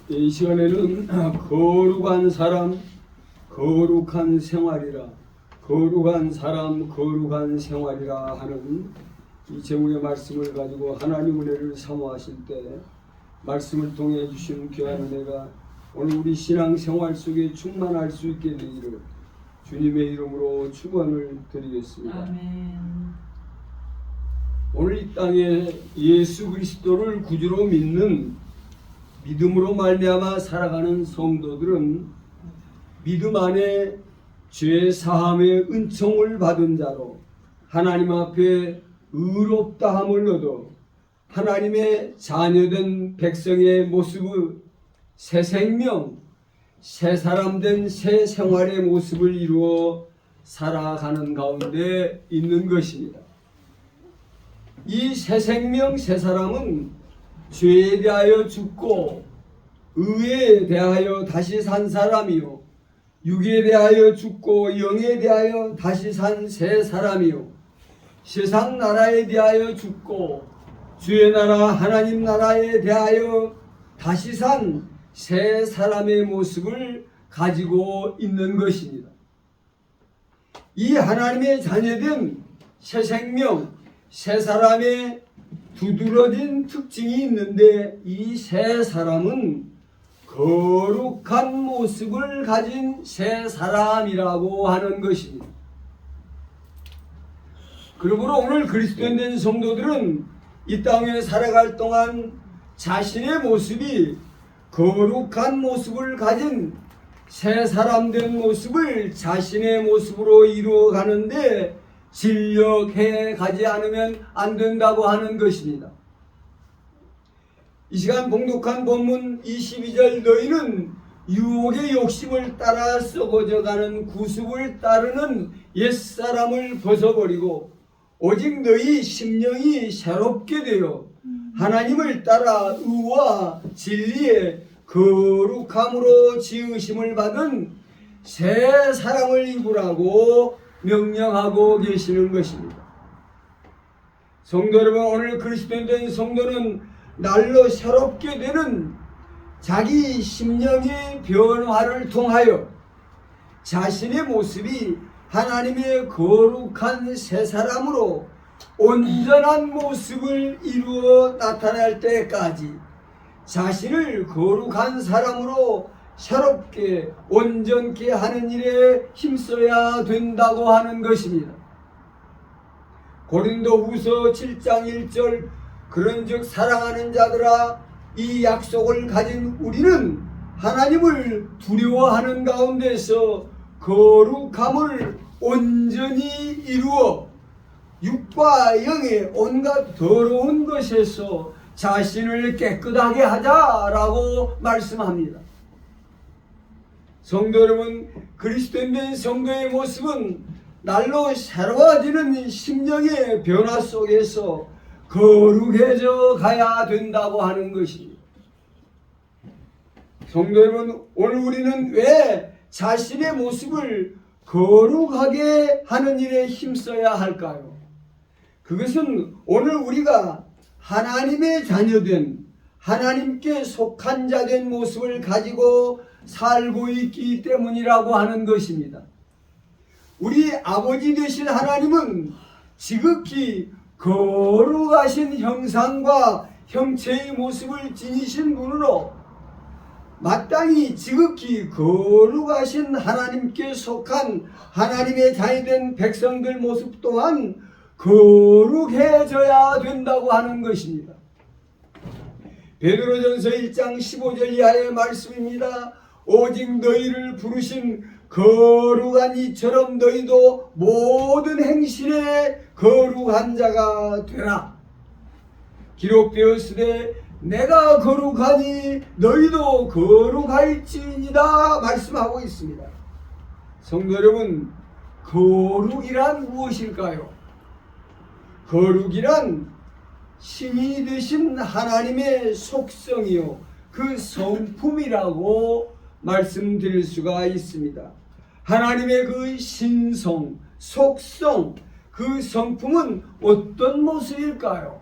이 시간에는 거룩한 사람, 거룩한 생활이라, 거룩한 사람, 거룩한 생활이라 하는 이 제목의 말씀을 가지고 하나님 은혜를 사모하실 때 말씀을 통해 주신 귀한 은혜가 오늘 우리 신앙생활 속에 충만할 수 있게 되기를 주님의 이름으로 축원을 드리겠습니다. 아멘. 오늘 이 땅에 예수 그리스도를 구주로 믿는 믿음으로 말미암아 살아가는 성도들은 믿음 안에 죄 사함의 은총을 받은 자로 하나님 앞에 의롭다함을 얻어 하나님의 자녀된 백성의 모습을 새 생명, 새 사람 된 새 생활의 모습을 이루어 살아가는 가운데 있는 것입니다. 이 새 생명, 새 사람은 죄에 대하여 죽고 의에 대하여 다시 산 사람이요, 육에 대하여 죽고 영에 대하여 다시 산 새 사람이요, 세상 나라에 대하여 죽고 주의 나라 하나님 나라에 대하여 다시 산 새 사람의 모습을 가지고 있는 것입니다. 이 하나님의 자녀된 새 생명, 새 사람의 두드러진 특징이 있는데 이 새 사람은 거룩한 모습을 가진 새 사람이라고 하는 것입니다. 그러므로 오늘 그리스도인 된 성도들은 이 땅에 살아갈 동안 자신의 모습이 거룩한 모습을 가진 새 사람 된 모습을 자신의 모습으로 이루어 가는데 진력해 가지 않으면 안 된다고 하는 것입니다. 이 시간 봉독한 본문 22절 너희는 유혹의 욕심을 따라 썩어져가는 구습을 따르는 옛사람을 벗어버리고 오직 너희 심령이 새롭게 되어 하나님을 따라 의와 진리의 거룩함으로 지으심을 받은 새 사람을 입으라고 명령하고 계시는 것입니다. 성도 여러분, 오늘 그리스도인 된 성도는 날로 새롭게 되는 자기 심령의 변화를 통하여 자신의 모습이 하나님의 거룩한 새 사람으로 온전한 모습을 이루어 나타날 때까지 자신을 거룩한 사람으로 새롭게 온전케 하는 일에 힘써야 된다고 하는 것입니다. 고린도후서 7장 1절 그런즉 사랑하는 자들아 이 약속을 가진 우리는 하나님을 두려워하는 가운데서 거룩함을 온전히 이루어 육과 영의 온갖 더러운 것에서 자신을 깨끗하게 하자라고 말씀합니다. 성도 여러분, 그리스도인 된 성도의 모습은 날로 새로워지는 심령의 변화 속에서 거룩해져 가야 된다고 하는 것입니다. 성도 여러분, 오늘 우리는 왜 자신의 모습을 거룩하게 하는 일에 힘써야 할까요? 그것은 오늘 우리가 하나님의 자녀된 하나님께 속한 자 된 모습을 가지고 살고 있기 때문이라고 하는 것입니다. 우리 아버지 되신 하나님은 지극히 거룩하신 형상과 형체의 모습을 지니신 분으로 마땅히 지극히 거룩하신 하나님께 속한 하나님의 자녀된 백성들 모습 또한 거룩해져야 된다고 하는 것입니다. 베드로전서 1장 15절 이하의 말씀입니다. 오직 너희를 부르신 거룩한 이처럼 너희도 모든 행실에 거룩한 자가 되라. 기록되었으되 내가 거룩하니 너희도 거룩할지니라 말씀하고 있습니다. 성도 여러분, 거룩이란 무엇일까요? 거룩이란 신이 되신 하나님의 속성이요 그 성품이라고 말씀드릴 수가 있습니다. 하나님의 그 신성, 속성, 그 성품은 어떤 모습일까요?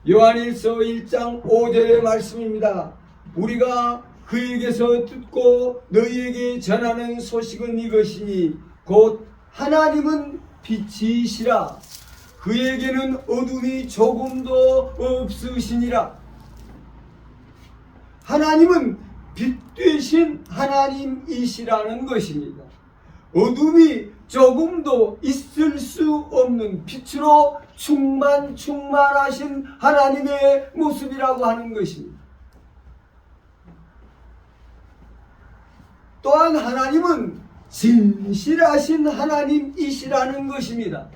요한일서 1장 5절의 말씀입니다. 우리가 그에게서 듣고 너희에게 전하는 소식은 이것이니 곧 하나님은 빛이시라. 그에게는 어둠이 조금도 없으시니라. 하나님은 빛 되신 하나님이시라는 것입니다. 어둠이 조금도 있을 수 없는 빛으로 충만하신 하나님의 모습이라고 하는 것입니다. 또한 하나님은 진실하신 하나님이시라는 것입니다.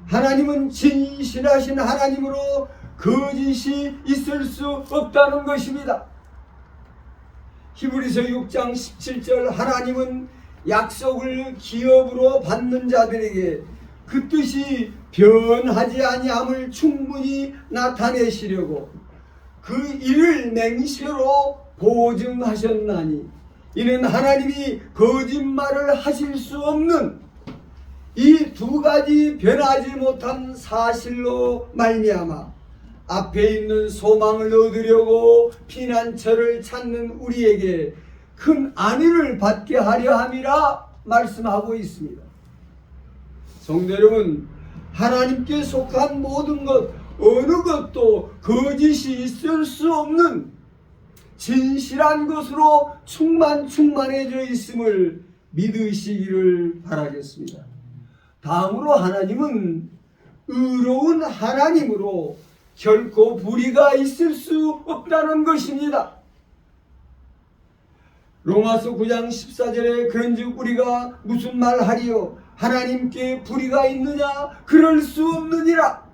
하나님은 진실하신 하나님으로 거짓이 있을 수 없다는 것입니다. 히브리서 6장 17절 하나님은 약속을 기업으로 받는 자들에게 그 뜻이 변하지 아니함을 충분히 나타내시려고 그 일을 맹세로 보증하셨나니 이는 하나님이 거짓말을 하실 수 없는 이 두 가지 변하지 못한 사실로 말미암아 앞에 있는 소망을 얻으려고 피난처를 찾는 우리에게 큰 안위를 받게 하려 함이라 말씀하고 있습니다. 성도 여러분, 하나님께 속한 모든 것 어느 것도 거짓이 있을 수 없는 진실한 것으로 충만해져 있음을 믿으시기를 바라겠습니다. 다음으로 하나님은 의로운 하나님으로 결코 불의가 있을 수 없다는 것입니다. 로마서 9장 14절에 그런즉 우리가 무슨 말하리요? 하나님께 불의가 있느냐? 그럴 수 없느니라.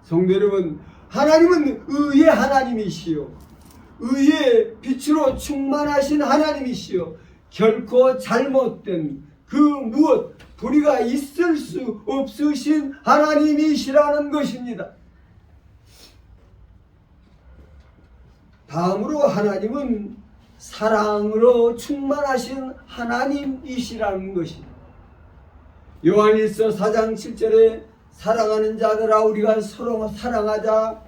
성도 여러분, 하나님은 의의 하나님이시요 의의 빛으로 충만하신 하나님이시요 결코 잘못된 그 무엇 불의가 있을 수 없으신 하나님이시라는 것입니다. 다음으로 하나님은 사랑으로 충만하신 하나님이시라는 것입니다. 요한일서 4장 7절에 사랑하는 자들아 우리가 서로 사랑하자.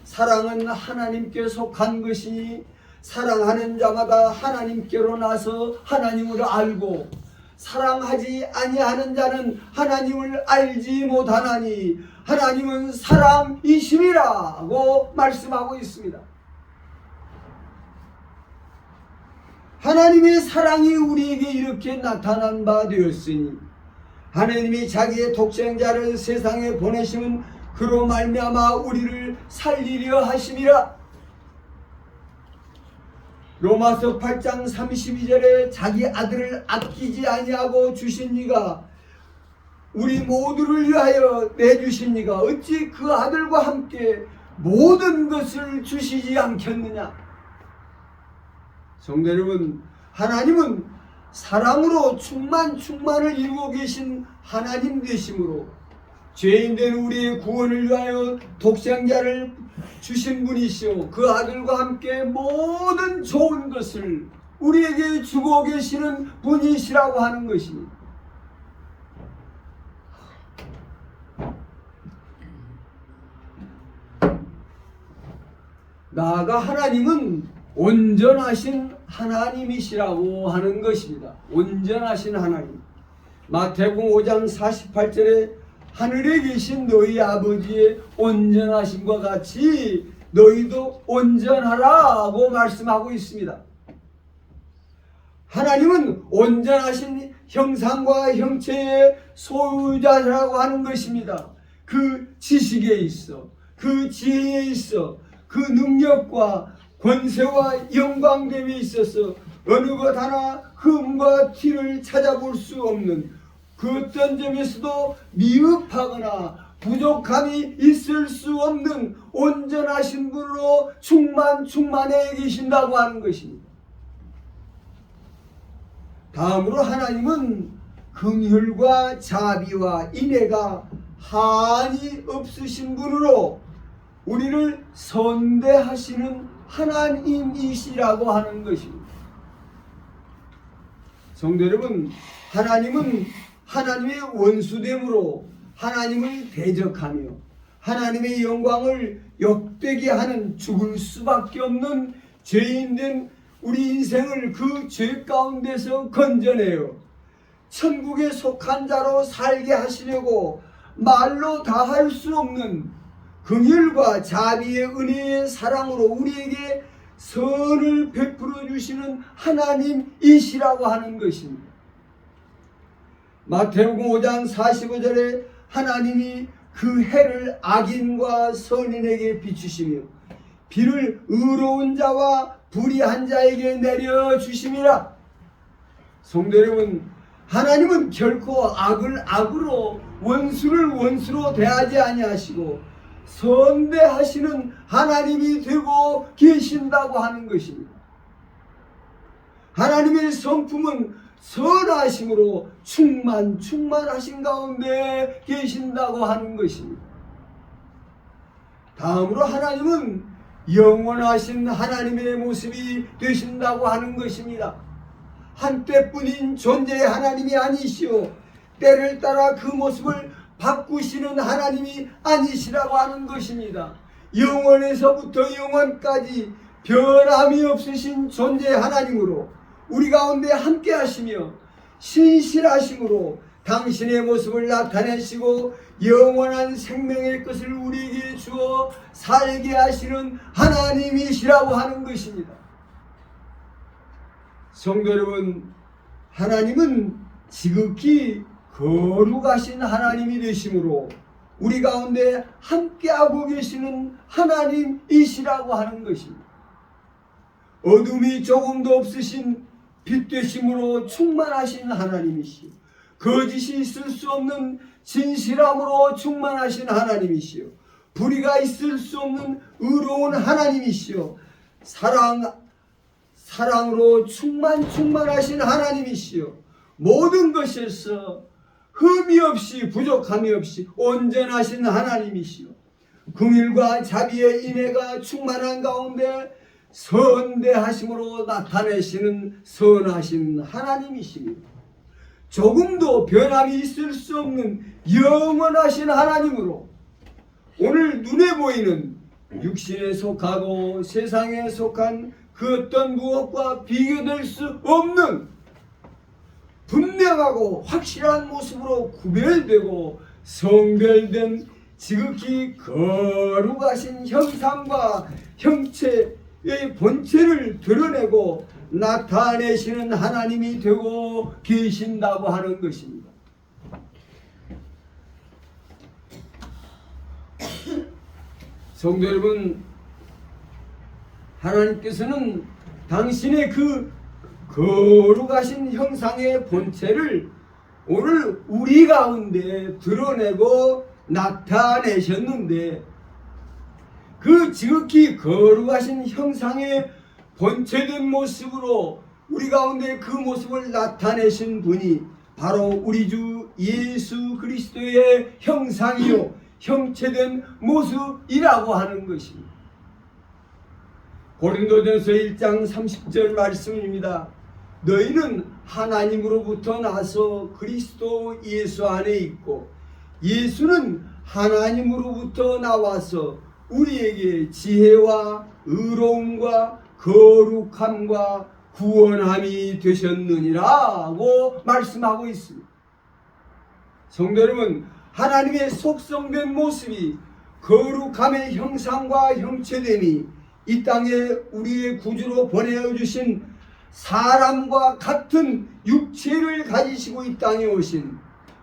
사랑은 하나님께 속한 것이니 사랑하는 자마다 하나님께로 나서 하나님을 알고 사랑하지 아니하는 자는 하나님을 알지 못하나니 하나님은 사랑이심이라고 말씀하고 있습니다. 하나님의 사랑이 우리에게 이렇게 나타난 바 되었으니 하나님이 자기의 독생자를 세상에 보내심은 그로 말미암아 우리를 살리려 하심이라. 로마서 8장 32절에 자기 아들을 아끼지 아니하고 주신 이가 우리 모두를 위하여 내주신 이가 어찌 그 아들과 함께 모든 것을 주시지 않겠느냐. 성도 여러분, 하나님은 사랑으로 충만을 이루고 계신 하나님 되심으로 죄인된 우리의 구원을 위하여 독생자를 주신 분이시오 그 아들과 함께 모든 좋은 것을 우리에게 주고 계시는 분이시라고 하는 것입니다. 나아가 하나님은 온전하신 하나님이시라고 하는 것입니다. 온전하신 하나님. 마태복음 5장 48절에 하늘에 계신 너희 아버지의 온전하심과 같이 너희도 온전하라고 말씀하고 있습니다. 하나님은 온전하신 형상과 형체의 소유자라고 하는 것입니다. 그 지식에 있어, 그 지혜에 있어, 그 능력과 권세와 영광됨에 있어서 어느 것 하나 흠과 티를 찾아볼 수 없는 그 어떤 점에서도 미흡하거나 부족함이 있을 수 없는 온전하신 분으로 충만해 계신다고 하는 것입니다. 다음으로 하나님은 긍휼과 자비와 인애가 한이 없으신 분으로 우리를 선대하시는 하나님이시라고 하는 것입니다. 성도 여러분, 하나님은 하나님의 원수됨으로 하나님을 대적하며 하나님의 영광을 욕되게 하는 죽을 수밖에 없는 죄인된 우리 인생을 그 죄 가운데서 건져내어 천국에 속한 자로 살게 하시려고 말로 다 할 수 없는 긍휼과 자비의 은혜의 사랑으로 우리에게 선을 베풀어 주시는 하나님이시라고 하는 것입니다. 마태복음 5장 45절에 하나님이 그 해를 악인과 선인에게 비추시며 비를 의로운 자와 불의한 자에게 내려주심이라. 성도 여러분, 하나님은 결코 악을 악으로 원수를 원수로 대하지 아니하시고 선대하시는 하나님이 되고 계신다고 하는 것입니다. 하나님의 성품은 선하심으로 충만하신 가운데 계신다고 하는 것입니다. 다음으로 하나님은 영원하신 하나님의 모습이 되신다고 하는 것입니다. 한때뿐인 존재의 하나님이 아니시오 때를 따라 그 모습을 바꾸시는 하나님이 아니시라고 하는 것입니다. 영원에서부터 영원까지 변함이 없으신 존재의 하나님으로 우리 가운데 함께 하시며 신실하심으로 당신의 모습을 나타내시고 영원한 생명의 것을 우리에게 주어 살게 하시는 하나님이시라고 하는 것입니다. 성도 여러분, 하나님은 지극히 거룩하신 하나님이 되심으로 우리 가운데 함께하고 계시는 하나님이시라고 하는 것입니다. 어둠이 조금도 없으신 빛 되심으로 충만하신 하나님이시오. 거짓이 있을 수 없는 진실함으로 충만하신 하나님이시오. 불의가 있을 수 없는 의로운 하나님이시오. 사랑으로 충만하신 하나님이시오. 모든 것에서 흠이 없이 부족함이 없이 온전하신 하나님이시오. 긍휼과 자비의 인애가 충만한 가운데 선대하심으로 나타내시는 선하신 하나님이십니다. 조금도 변함이 있을 수 없는 영원하신 하나님으로 오늘 눈에 보이는 육신에 속하고 세상에 속한 그 어떤 무엇과 비교될 수 없는 분명하고 확실한 모습으로 구별되고 성별된 지극히 거룩하신 형상과 형체의 본체를 드러내고 나타내시는 하나님이 되고 계신다고 하는 것입니다. 성도 여러분, 하나님께서는 당신의 그 거룩하신 형상의 본체를 오늘 우리 가운데 드러내고 나타내셨는데, 그 지극히 거룩하신 형상의 본체된 모습으로 우리 가운데 그 모습을 나타내신 분이 바로 우리 주 예수 그리스도의 형상이요 형체된 모습이라고 하는 것입니다. 고린도전서 1장 30절 말씀입니다. 너희는 하나님으로부터 나서 그리스도 예수 안에 있고 예수는 하나님으로부터 나와서 우리에게 지혜와 의로움과 거룩함과 구원함이 되셨느니라고 말씀하고 있습니다. 성도 여러분, 하나님의 속성된 모습이 거룩함의 형상과 형체됨이 이 땅에 우리의 구주로 보내어 주신 사람과 같은 육체를 가지시고 이 땅에 오신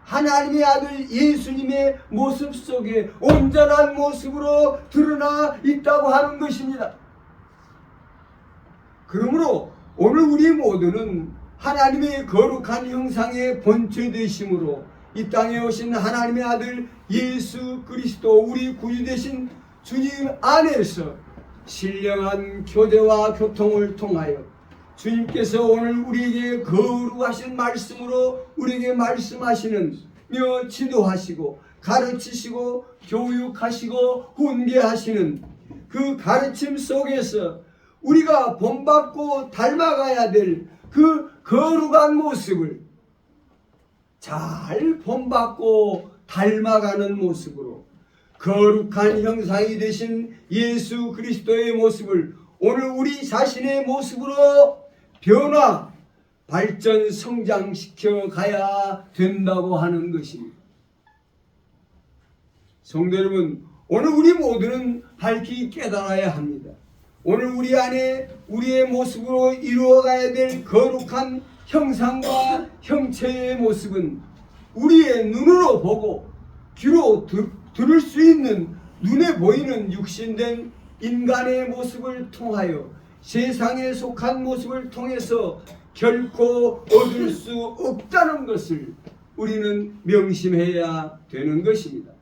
하나님의 아들 예수님의 모습 속에 온전한 모습으로 드러나 있다고 하는 것입니다. 그러므로 오늘 우리 모두는 하나님의 거룩한 형상의 본체 되심으로 이 땅에 오신 하나님의 아들 예수 그리스도 우리 구주 되신 주님 안에서 신령한 교제와 교통을 통하여 주님께서 오늘 우리에게 거룩하신 말씀으로 우리에게 말씀하시는 며 지도하시고 가르치시고 교육하시고 훈계하시는 그 가르침 속에서 우리가 본받고 닮아가야 될 그 거룩한 모습을 잘 본받고 닮아가는 모습으로 거룩한 형상이 되신 예수 그리스도의 모습을 오늘 우리 자신의 모습으로 변화, 발전, 성장시켜 가야 된다고 하는 것입니다. 성도 여러분, 오늘 우리 모두는 밝히 깨달아야 합니다. 오늘 우리 안에 우리의 모습으로 이루어가야 될 거룩한 형상과 형체의 모습은 우리의 눈으로 보고 귀로 들을 수 있는 눈에 보이는 육신된 인간의 모습을 통하여 세상에 속한 모습을 통해서 결코 얻을 수 없다는 것을 우리는 명심해야 되는 것입니다.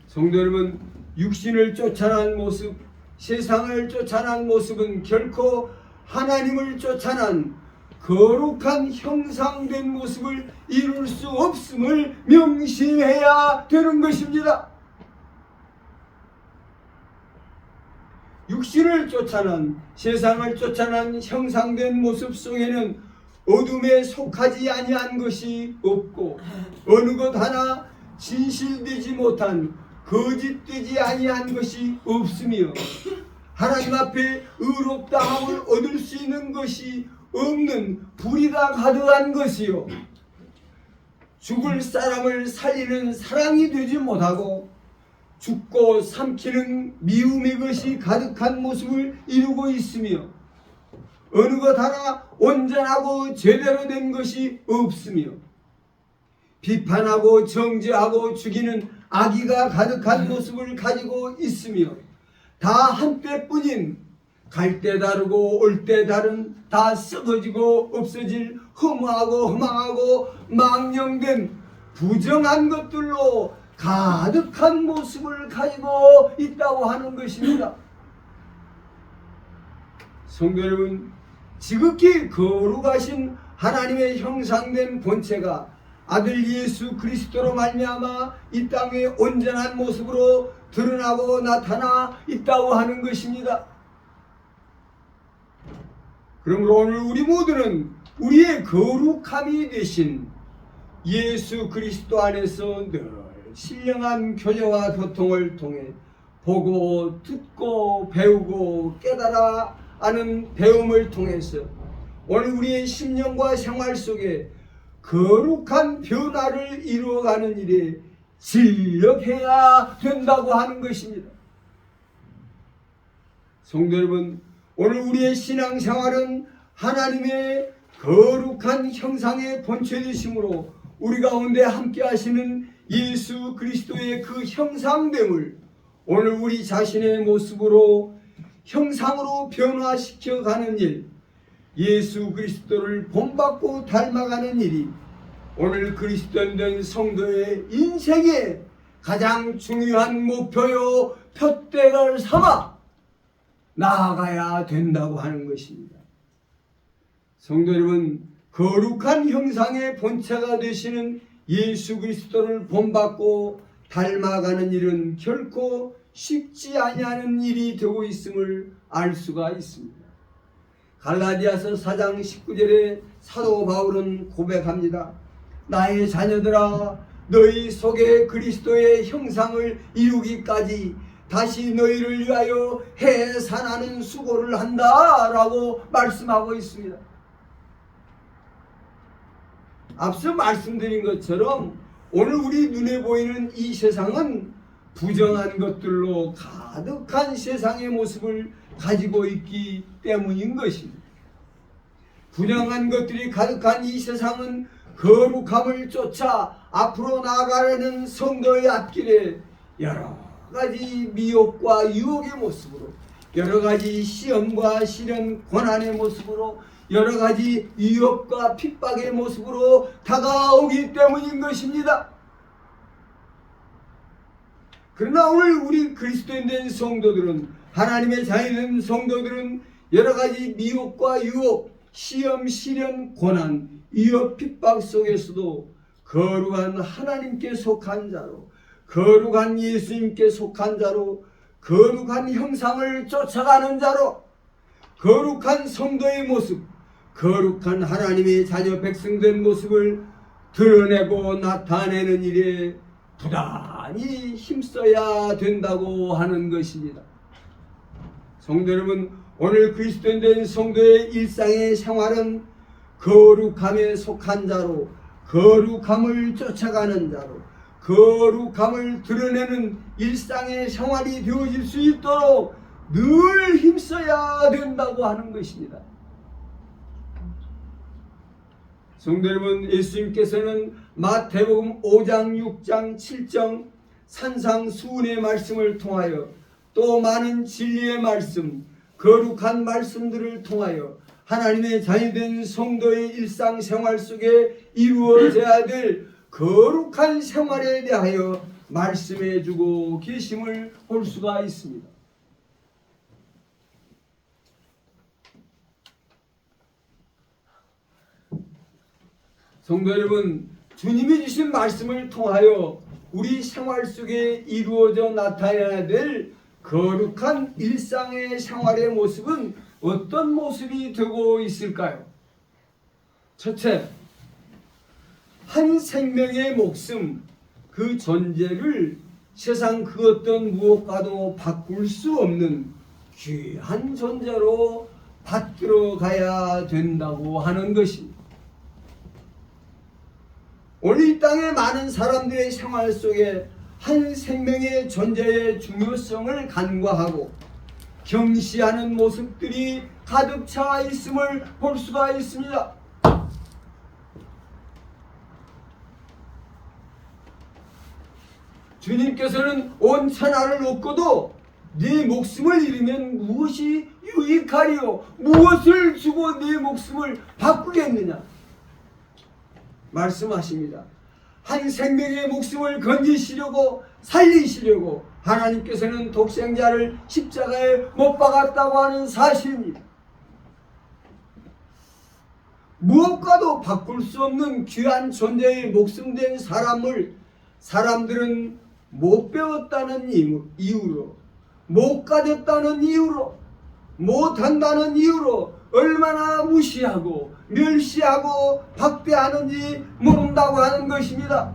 성도 여러분, 육신을 쫓아난 모습, 세상을 쫓아난 모습은 결코 하나님을 쫓아난 거룩한 형상된 모습을 이룰 수 없음을 명심해야 되는 것입니다. 육신을 쫓아난, 세상을 쫓아난 형상된 모습 속에는 어둠에 속하지 아니한 것이 없고 어느 것 하나 진실되지 못한, 거짓되지 아니한 것이 없으며 하나님 앞에 의롭다함을 얻을 수 있는 것이 없는 불의가 가득한 것이요, 죽을 사람을 살리는 사랑이 되지 못하고 죽고 삼키는 미움의 것이 가득한 모습을 이루고 있으며 어느 것 하나 온전하고 제대로 된 것이 없으며 비판하고 정죄하고 죽이는 악의가 가득한 모습을 가지고 있으며 다 한때뿐인 갈 때 다르고 올 때 다른, 다 썩어지고 없어질 허무하고 허망하고 망령된 부정한 것들로 가득한 모습을 가지고 있다고 하는 것입니다. 성도 여러분, 지극히 거룩하신 하나님의 형상된 본체가 아들 예수 그리스도로 말미암아 이 땅에 온전한 모습으로 드러나고 나타나 있다고 하는 것입니다. 그러므로 오늘 우리 모두는 우리의 거룩함이 되신 예수 그리스도 안에서 늘 신령한 교제와 교통을 통해 보고 듣고 배우고 깨달아 아는 배움을 통해서 오늘 우리의 심령과 생활 속에 거룩한 변화를 이루어가는 일에 진력해야 된다고 하는 것입니다. 성도 여러분, 오늘 우리의 신앙생활은 하나님의 거룩한 형상의 본체되심으로 우리 가운데 함께 하시는 예수 그리스도의 그 형상됨을 오늘 우리 자신의 모습으로 형상으로 변화시켜가는 일, 예수 그리스도를 본받고 닮아가는 일이 오늘 그리스도인 성도의 인생의 가장 중요한 목표요 표대를 삼아 나아가야 된다고 하는 것입니다. 성도 여러분, 거룩한 형상의 본체가 되시는 예수 그리스도를 본받고 닮아가는 일은 결코 쉽지 아니하는 일이 되고 있음을 알 수가 있습니다. 갈라디아서 4장 19절에 사도 바울은 고백합니다. 나의 자녀들아, 너희 속에 그리스도의 형상을 이루기까지 다시 너희를 위하여 해산하는 수고를 한다 라고 말씀하고 있습니다. 앞서 말씀드린 것처럼 오늘 우리 눈에 보이는 이 세상은 부정한 것들로 가득한 세상의 모습을 가지고 있기 때문인 것입니다. 부정한 것들이 가득한 이 세상은 거룩함을 쫓아 앞으로 나아가려는 성도의 앞길에 여러 가지 미혹과 유혹의 모습으로, 여러 가지 시험과 시련, 고난의 모습으로, 여러 가지 위협과 핍박의 모습으로 다가오기 때문인 것입니다. 그러나 오늘 우리 그리스도인 된 성도들은, 하나님의 자녀된 성도들은 여러 가지 미혹과 유혹, 시험, 시련, 고난, 위협, 핍박 속에서도 거룩한 하나님께 속한 자로, 거룩한 예수님께 속한 자로, 거룩한 형상을 쫓아가는 자로, 거룩한 성도의 모습, 거룩한 하나님의 자녀 백성된 모습을 드러내고 나타내는 일에 부다 많이 힘써야 된다고 하는 것입니다. 성도 여러분, 오늘 그리스도인 된 성도의 일상의 생활은 거룩함에 속한 자로, 거룩함을 쫓아가는 자로, 거룩함을 드러내는 일상의 생활이 되어질 수 있도록 늘 힘써야 된다고 하는 것입니다. 성도 여러분, 예수님께서는 마태복음 5장, 6장, 7장 산상수훈의 말씀을 통하여 또 많은 진리의 말씀, 거룩한 말씀들을 통하여 하나님의 자녀된 성도의 일상생활 속에 이루어져야 될 거룩한 생활에 대하여 말씀해 주고 계심을 볼 수가 있습니다. 성도 여러분, 주님이 주신 말씀을 통하여 우리 생활 속에 이루어져 나타나야 될 거룩한 일상의 생활의 모습은 어떤 모습이 되고 있을까요? 첫째, 한 생명의 목숨, 그 존재를 세상 그 어떤 무엇과도 바꿀 수 없는 귀한 존재로 받들어 가야 된다고 하는 것입니다. 오늘 이 땅의 많은 사람들의 생활 속에 한 생명의 존재의 중요성을 간과하고 경시하는 모습들이 가득 차 있음을 볼 수가 있습니다. 주님께서는 온 천하를 얻고도 네 목숨을 잃으면 무엇이 유익하리요? 무엇을 주고 네 목숨을 바꾸겠느냐? 말씀하십니다. 한 생명의 목숨을 건지시려고 살리시려고 하나님께서는 독생자를 십자가에 못 박았다고 하는 사실입니다. 무엇과도 바꿀 수 없는 귀한 존재의 목숨된 사람들은 못 배웠다는 이유로, 못 가졌다는 이유로, 못한다는 이유로 얼마나 무시하고 멸시하고 박대하는지 모른다고 하는 것입니다.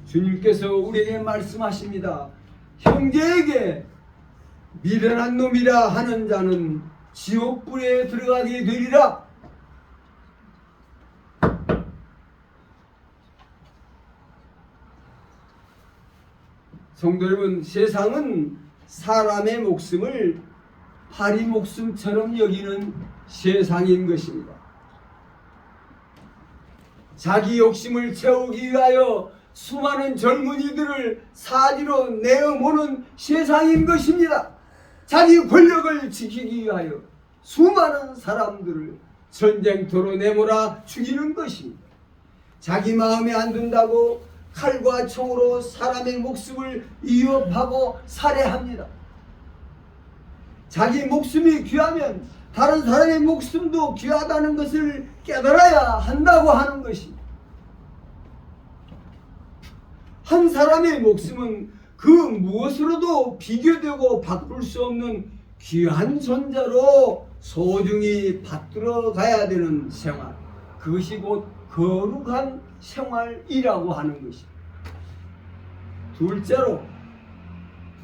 주님께서 우리에게 말씀하십니다. 형제에게 미련한 놈이라 하는 자는 지옥불에 들어가게 되리라. 성도 여러분, 세상은 사람의 목숨을 파리 목숨처럼 여기는 세상인 것입니다. 자기 욕심을 채우기 위하여 수많은 젊은이들을 사지로 내어모는 세상인 것입니다. 자기 권력을 지키기 위하여 수많은 사람들을 전쟁터로 내몰아 죽이는 것입니다. 자기 마음에 안 든다고 칼과 총으로 사람의 목숨을 위협하고 살해합니다. 자기 목숨이 귀하면 다른 사람의 목숨도 귀하다는 것을 깨달아야 한다고 하는 것입니다. 한 사람의 목숨은 그 무엇으로도 비교되고 바꿀 수 없는 귀한 존재로 소중히 받들어 가야 되는 생활, 그것이 곧 거룩한 생활이라고 하는 것입니다. 둘째로,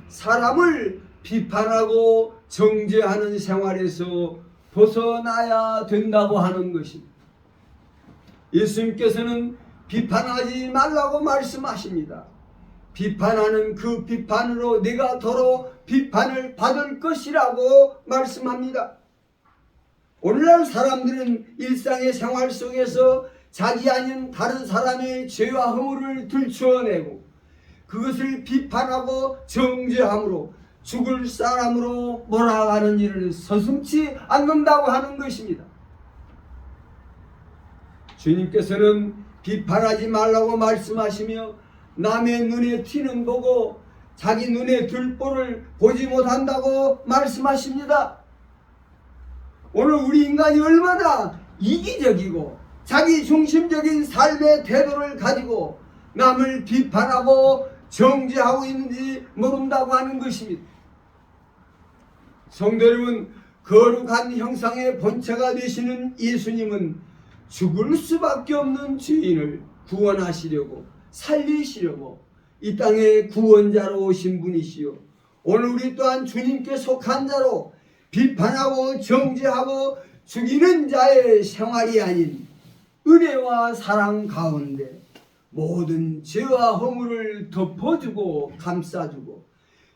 사람을 비판하고 정죄하는 생활에서 벗어나야 된다고 하는 것입니다. 예수님께서는 비판하지 말라고 말씀하십니다. 비판하는 그 비판으로 네가 더러 비판을 받을 것이라고 말씀합니다. 오늘날 사람들은 일상의 생활 속에서 자기 아닌 다른 사람의 죄와 허물을 들추어내고 그것을 비판하고 정죄함으로 죽을 사람으로 몰아가는 일을 서슴지 않는다고 하는 것입니다. 주님께서는 비판하지 말라고 말씀하시며 남의 눈에 티는 보고 자기 눈에 들보를 보지 못한다고 말씀하십니다. 오늘 우리 인간이 얼마나 이기적이고 자기 중심적인 삶의 태도를 가지고 남을 비판하고 정죄하고 있는지 모른다고 하는 것입니다. 성도 여러분, 거룩한 형상의 본체가 되시는 예수님은 죽을 수밖에 없는 죄인을 구원하시려고 살리시려고 이 땅에 구원자로 오신 분이시요, 오늘 우리 또한 주님께 속한 자로 비판하고 정죄하고 죽이는 자의 생활이 아닌 은혜와 사랑 가운데 모든 죄와 허물을 덮어주고 감싸주고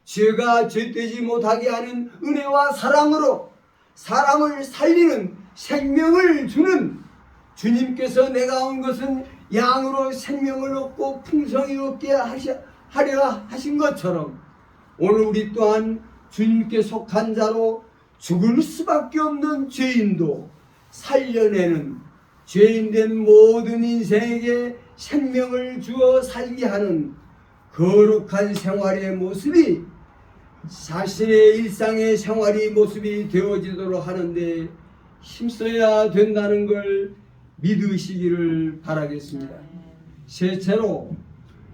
죄가 죄되지 못하게 하는 은혜와 사랑으로 사람을 살리는 생명을 주는 주님께서 내가 온 것은 양으로 생명을 얻고 풍성히 얻게 하려 하신 것처럼 오늘 우리 또한 주님께 속한 자로 죽을 수밖에 없는 죄인도 살려내는 죄인된 모든 인생에게 생명을 주어 살게 하는 거룩한 생활의 모습이 자신의 일상의 생활이 모습이 되어지도록 하는데 힘써야 된다는 걸 믿으시기를 바라겠습니다. 셋째로,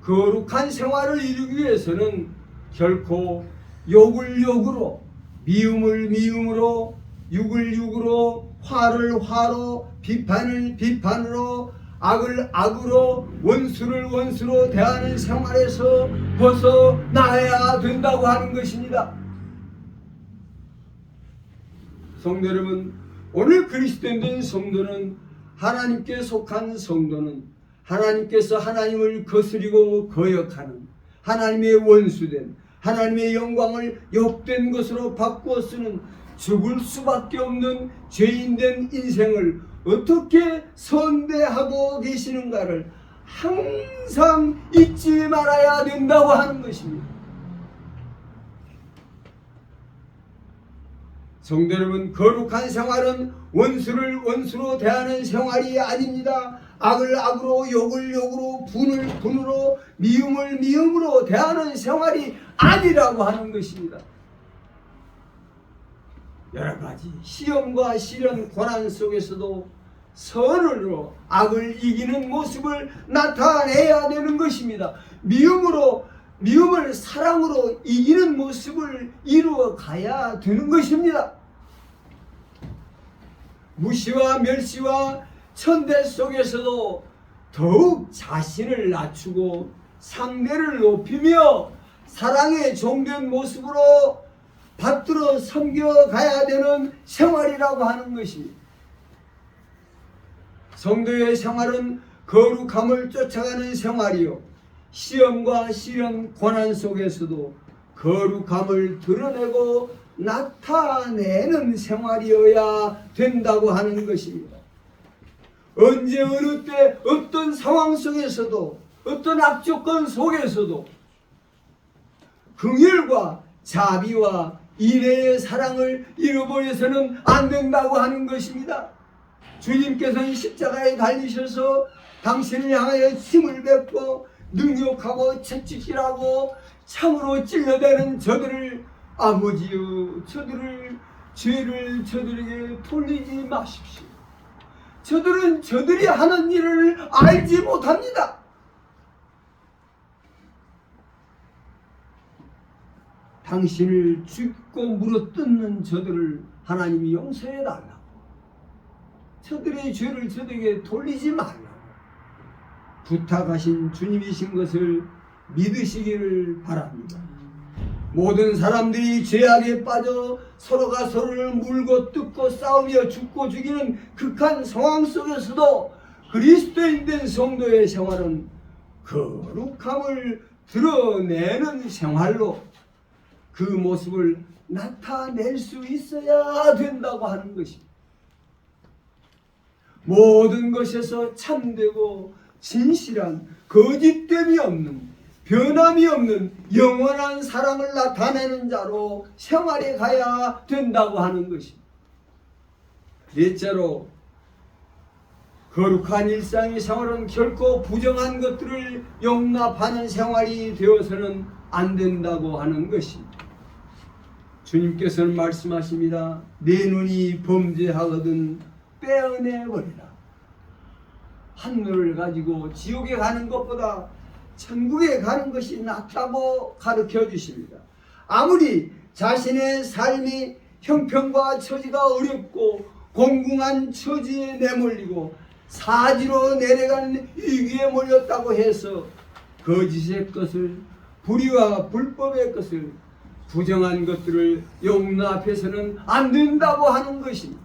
거룩한 생활을 이루기 위해서는 결코 욕을 욕으로, 미움을 미움으로, 육을 육으로, 화를 화로, 비판을 비판으로, 악을 악으로, 원수를 원수로 대하는 생활에서 벗어나야 된다고 하는 것입니다. 성도 여러분, 오늘 그리스도인된 성도는, 하나님께 속한 성도는 하나님께서 하나님을 거스리고 거역하는 하나님의 원수된, 하나님의 영광을 욕된 것으로 바꾸어 쓰는 죽을 수밖에 없는 죄인된 인생을 어떻게 선대하고 계시는가를 항상 잊지 말아야 된다고 하는 것입니다. 성도 여러분, 거룩한 생활은 원수를 원수로 대하는 생활이 아닙니다. 악을 악으로, 욕을 욕으로, 분을 분으로, 미움을 미움으로 대하는 생활이 아니라고 하는 것입니다. 여러 가지 시험과 시련, 고난 속에서도 선으로 악을 이기는 모습을 나타내야 되는 것입니다. 미움을 사랑으로 이기는 모습을 이루어 가야 되는 것입니다. 무시와 멸시와 천대 속에서도 더욱 자신을 낮추고 상대를 높이며 사랑의 종된 모습으로 받들어 섬겨가야 되는 생활이라고 하는 것입니다. 성도의 생활은 거룩함을 쫓아가는 생활이요, 시험과 시련, 고난 속에서도 거룩함을 드러내고 나타내는 생활이어야 된다고 하는 것입니다. 언제 어느 때 어떤 상황 속에서도 어떤 악조건 속에서도 긍휼과 자비와 인애의 사랑을 잃어버려서는 안 된다고 하는 것입니다. 주님께서는 십자가에 달리셔서 당신을 향하여 침을 뱉고 능욕하고 채찍질하고 참으로 찔러대는 저들을, 아버지여, 죄를 저들에게 돌리지 마십시오. 저들은 저들이 하는 일을 알지 못합니다. 당신을 죽고 물어뜯는 저들을 하나님이 용서해 달라고, 저들의 죄를 저들에게 돌리지 말라고 부탁하신 주님이신 것을 믿으시기를 바랍니다. 모든 사람들이 죄악에 빠져 서로가 서로를 물고 뜯고 싸우며 죽고 죽이는 극한 상황 속에서도 그리스도인 된 성도의 생활은 거룩함을 드러내는 생활로 그 모습을 나타낼 수 있어야 된다고 하는 것입니다. 모든 것에서 참되고 진실한, 거짓됨이 없는, 변함이 없는 영원한 사랑을 나타내는 자로 생활해 가야 된다고 하는 것입니다. 넷째로, 거룩한 일상의 생활은 결코 부정한 것들을 용납하는 생활이 되어서는 안 된다고 하는 것입니다. 주님께서는 말씀하십니다. 내 눈이 범죄하거든 빼어내버리라. 한눈을 가지고 지옥에 가는 것보다 천국에 가는 것이 낫다고 가르쳐 주십니다. 아무리 자신의 삶이 형편과 처지가 어렵고 공공한 처지에 내몰리고 사지로 내려가는 위기에 몰렸다고 해서 거짓의 것을, 불의와 불법의 것을, 부정한 것들을 용납해서는 안 된다고 하는 것입니다.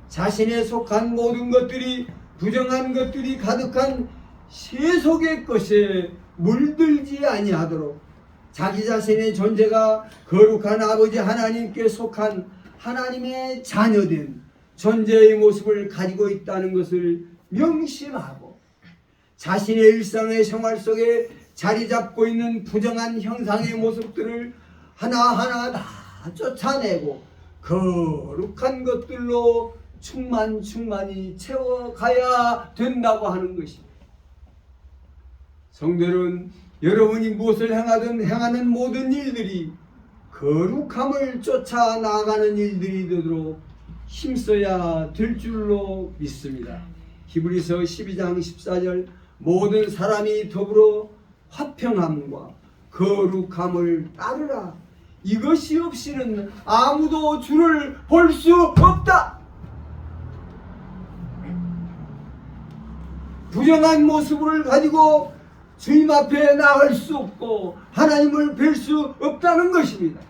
자신에 속한 모든 것들이, 부정한 것들이 가득한 세속의 것에 물들지 아니하도록 자기 자신의 존재가 거룩한 아버지 하나님께 속한 하나님의 자녀된 존재의 모습을 가지고 있다는 것을 명심하고, 자신의 일상의 생활 속에 자리 잡고 있는 부정한 형상의 모습들을 하나하나 다 쫓아내고 거룩한 것들로 충만히 채워가야 된다고 하는 것입니다. 성도 여러분, 여러분이 무엇을 행하는 모든 일들이 거룩함을 쫓아 나가는 일들이 되도록 힘써야 될 줄로 믿습니다. 히브리서 12장 14절, 모든 사람이 더불어 화평함과 거룩함을 따르라. 이것이 없이는 아무도 주를 볼 수 없다. 부정한 모습을 가지고 주님 앞에 나갈 수 없고 하나님을 뵐 수 없다는 것입니다.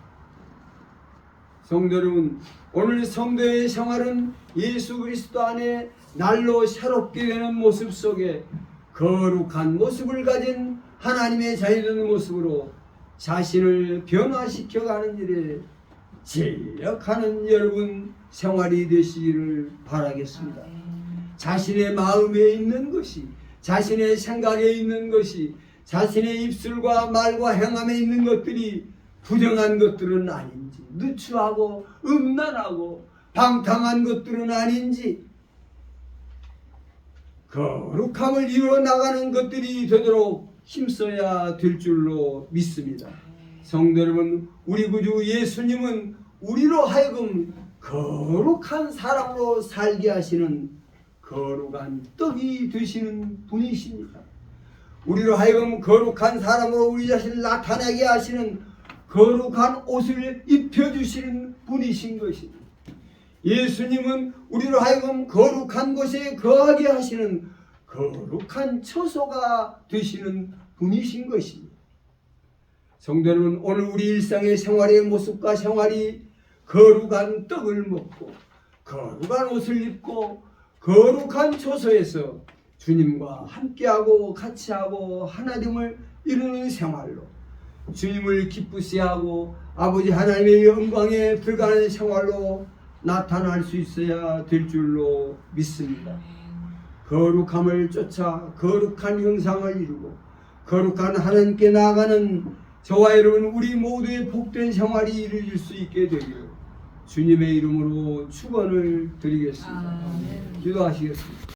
성도 여러분, 오늘 성도의 생활은 예수 그리스도 안에 날로 새롭게 되는 모습 속에 거룩한 모습을 가진 하나님의 자유된 모습으로 자신을 변화시켜가는 일에 제력하는 여러분 생활이 되시기를 바라겠습니다. 자신의 마음에 있는 것이, 자신의 생각에 있는 것이, 자신의 입술과 말과 행함에 있는 것들이 부정한 것들은 아닌지, 누추하고 음란하고 방탕한 것들은 아닌지, 거룩함을 이루어 나가는 것들이 되도록 힘써야 될 줄로 믿습니다. 성도 여러분, 우리 구주 예수님은 우리로 하여금 거룩한 사람으로 살게 하시는 거룩한 떡이 되시는 분이십니다. 우리로 하여금 거룩한 사람으로 우리 자신을 나타내게 하시는 거룩한 옷을 입혀주시는 분이신 것입니다. 예수님은 우리로 하여금 거룩한 곳에 거하게 하시는 거룩한 처소가 되시는 분이신 것입니다. 성도 여러분, 오늘 우리 일상의 생활의 모습과 생활이 거룩한 떡을 먹고 거룩한 옷을 입고 거룩한 처소에서 주님과 함께하고 같이하고 하나님을 이루는 생활로, 주님을 기쁘시게 하고 아버지 하나님의 영광에 들어가는 생활로 나타날 수 있어야 될 줄로 믿습니다. 거룩함을 쫓아 거룩한 형상을 이루고 거룩한 하나님께 나아가는 저와 여러분 우리 모두의 복된 생활이 이루어질 수 있게 되기를 주님의 이름으로 축원을 드리겠습니다. 기도하시겠습니다.